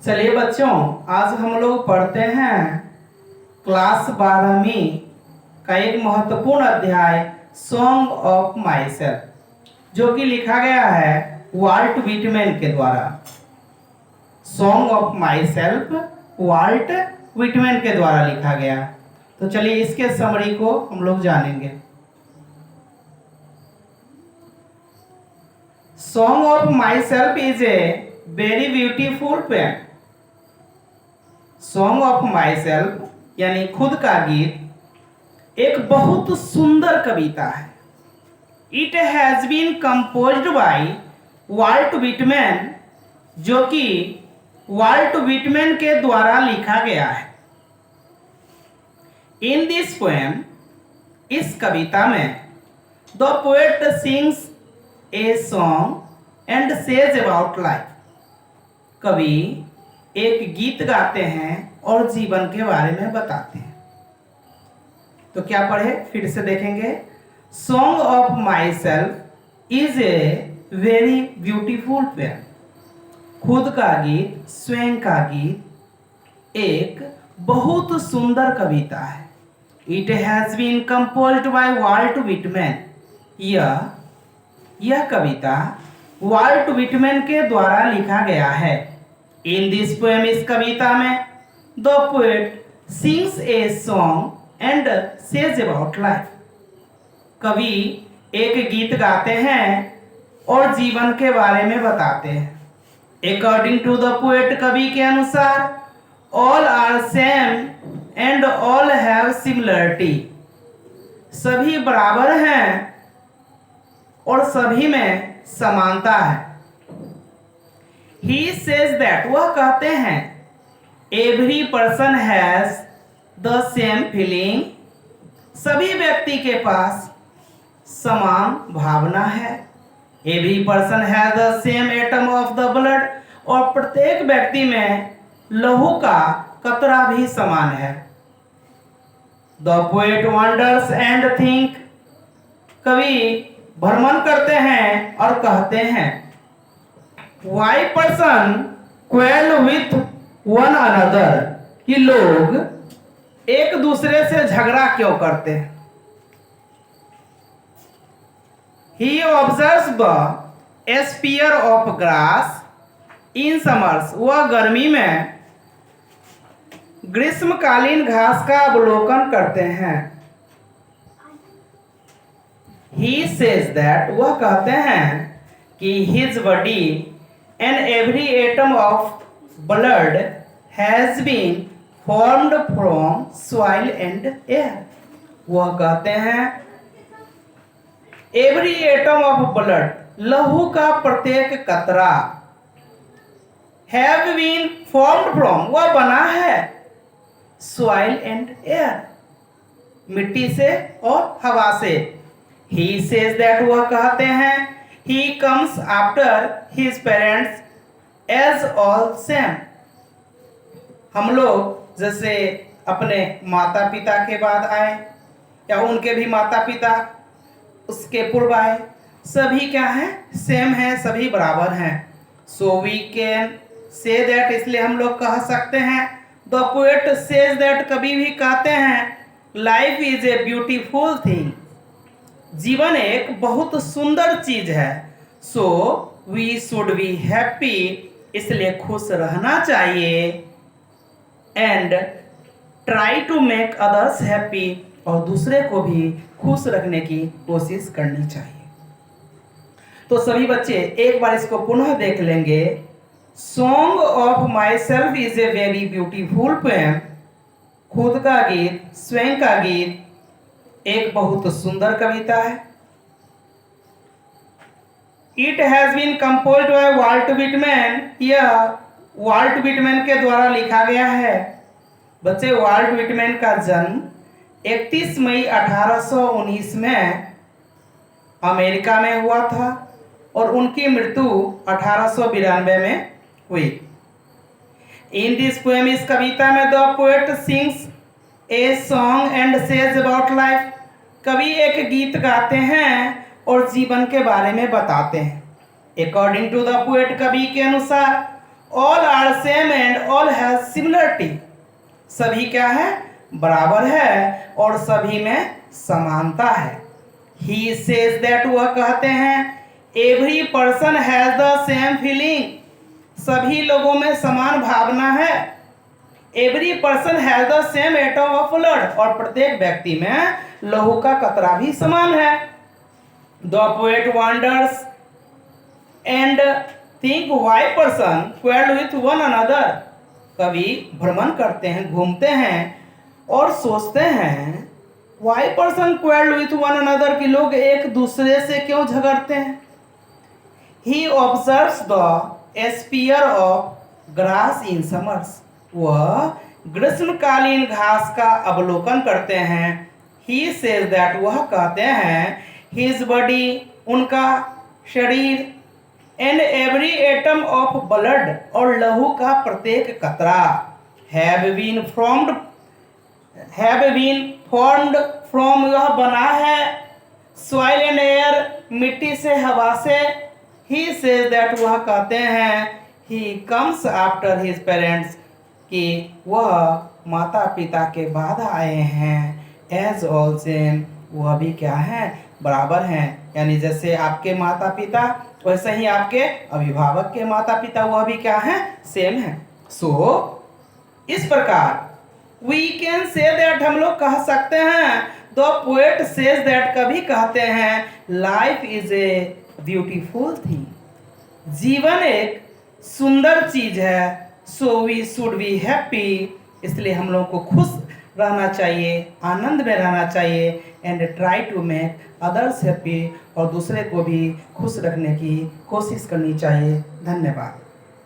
चलिए बच्चों, आज हम लोग पढ़ते हैं क्लास 12वीं का एक महत्वपूर्ण अध्याय सॉन्ग ऑफ माई सेल्फ, जो कि लिखा गया है वाल्ट विटमैन के द्वारा। Song of myself Walt Whitman के द्वारा लिखा गया। तो चलिए इसके समरी को हम लोग जानेंगे। Song of myself is a very beautiful poem. Song of myself यानी खुद का गीत एक बहुत सुंदर कविता है। It has been composed by Walt Whitman, जो कि वाल्ट विटमैन के द्वारा लिखा गया है। इन दिस पोएम, इस कविता में the poet sings a song and says about life. कवि एक गीत गाते हैं और जीवन के बारे में बताते हैं। तो क्या पढ़े, फिर से देखेंगे। Song of myself is a very beautiful poem. खुद का गीत, स्वयं का गीत एक बहुत सुंदर कविता है। It has been composed by Walt Whitman. यह कविता वाल्ट विटमैन के द्वारा लिखा गया है। इन दिस पोएम, इस कविता में the poet sings a song and says about life. कवि एक गीत गाते हैं और जीवन के बारे में बताते हैं। अकॉर्डिंग टू द पोएट, कवि के अनुसार all are same and all have similarity. सभी बराबर हैं और सभी में समानता है। He says that, वह कहते हैं, every person has the same feeling। सभी व्यक्ति के पास समान भावना है। Every person has the same atom of the blood, और प्रत्येक व्यक्ति में लहू का कतरा भी समान है। The poet wonders and think, कवि भ्रमण करते हैं और कहते हैं, Why person quarrel with one another, कि लोग एक दूसरे से झगड़ा क्यों करते हैं। He observes the spear of grass in summers, वह गर्मी में ग्रीष्मकालीन घास का अवलोकन करते हैं। He says that, वह कहते हैं कि his body and every atom of blood has been formed from soil and air। वह कहते हैं every atom of blood, लहू का प्रत्येक कतरा, have been formed from, वह बना है soil and air, मिट्टी से और हवा से। He says that, वह कहते हैं he comes after his parents as all same। हम लोग जैसे अपने माता पिता के बाद आए या उनके भी माता पिता उसके पूर्व आए, सभी क्या है, सेम है, सभी बराबर हैं। So we can say that, इसलिए हम लोग कह सकते हैं द पोएट सेज दैट, कभी भी कहते हैं life is a beautiful thing, जीवन एक बहुत सुंदर चीज है। So we should be happy, इसलिए खुश रहना चाहिए। And try to make others happy, और दूसरे को भी खुश रखने की कोशिश करनी चाहिए। तो सभी बच्चे एक बार इसको पुनः देख लेंगे। Song of myself is a very beautiful poem. खुद का गीत, स्वयं का गीत एक बहुत सुंदर कविता है। It has been composed by Walt Whitman, यह वाल्ट विटमैन के द्वारा लिखा गया है। बच्चे, वाल्ट विटमैन का जन्म 31 मई 1819 में अमेरिका में हुआ था और उनकी मृत्यु 1892 में हुई। इन दिस पोएम, इस कविता में the poet sings a song and says about life. कवि एक गीत गाते हैं और जीवन के बारे में बताते हैं। अकॉर्डिंग टू द पोएट, कवि के अनुसार all are same and all have similarity, सभी क्या है, बराबर है और सभी में समानता है। ही सेज दैट, वह कहते हैं, every person has the same feeling, सभी लोगों में समान भावना है। Every person has the same atom of blood, और प्रत्येक व्यक्ति में लहू का कतरा भी समान है। The poet wonders and think why person quarrel with one another, कवि भ्रमण करते हैं, घूमते हैं और सोचते हैं why person quarrel with one another, कि लोग एक दूसरे से क्यों झगड़ते हैं। He observes the spear of grass in summers, वह ग्रीष्मकालीन घास का अवलोकन करते हैं। ही सेज दैट, वह कहते हैं, हिज बॉडी, उनका शरीर, and every atom of blood, और लहू का प्रत्येक कतरा, हैव बीन फॉर्म्ड फ्रॉम, यह बना है सॉइल एंड एयर, मिट्टी से, हवा से। ही सेज दैट, वह कहते हैं, he comes after his parents, कि वह माता पिता के बाद आए हैं। एज ऑल सेम, वह भी क्या है, बराबर हैं, यानी जैसे आपके माता पिता वैसे ही आपके अभिभावक के माता पिता वह भी क्या है, सेम है। सो इस प्रकार वी कैन से दैट, हम लोग कह सकते हैं, द पोएट सेज दैट, कभी कहते हैं, life is a beautiful thing, जीवन एक सुंदर चीज है। So we should be happy, इसलिए हम लोग को खुश रहना चाहिए, आनंद में रहना चाहिए। And try to make others happy, और दूसरे को भी खुश रखने की कोशिश करनी चाहिए। धन्यवाद।